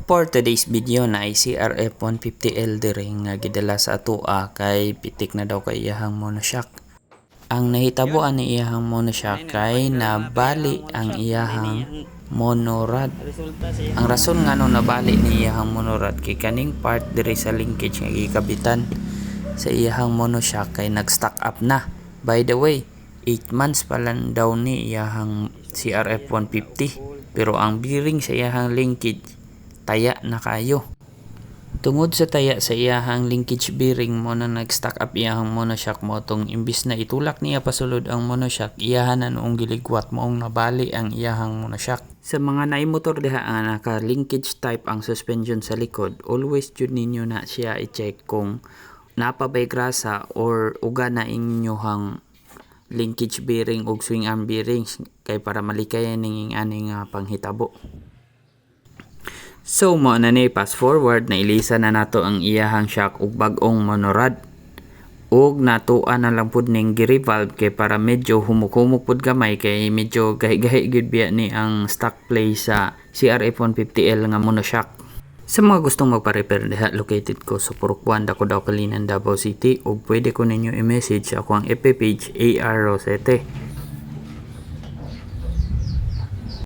For today's video na ay CRF 150L ring nga gidala sa atoa kay pitik na daw kay iyahang monoshock. Ang nahitabuan ni iyahang monoshock kay nabali ang iyahang monorod. Ang rason nga no nabali ni iyahang monorod kay kaning part diri sa linkage nga gikabitan sa iyahang monoshock kay nag-stock up na. By the way, 8 months pa lang daw ni iyahang CRF 150 pero ang bearing sa iyahang linkage taya na kayo. Tungod sa taya sa iyahang linkage bearing mo na nag-stock up iyahang monoshock mo tong imbis na itulak niya pasulod ang monoshock iyahan na noong giligwat moong nabali ang iyahang monoshock. Sa mga naimotor diha nga naka linkage type ang suspension sa likod, always jud ninyo na siya i-check kung napabay grasa or uga na inyohang linkage bearing o swing arm bearings kay para malikayan ning ani nga panghitabo. So mo na ni fast forward na ilisa na nato ang iyahang shock ug bag-ong monorod. Ug natuan na lang pud ning gi-revolve kay para medyo humuk-humuk pud gamay kay medyo gahi-gahi gid biya ni ang stock play sa CRF 150L nga monoshock. Sa mga gustong magpa-repair diha, located ko sa Purok 1, Daco Kalinan, Davao City ug pwede ko ninyo i-message sa akong FB page AR Rosete.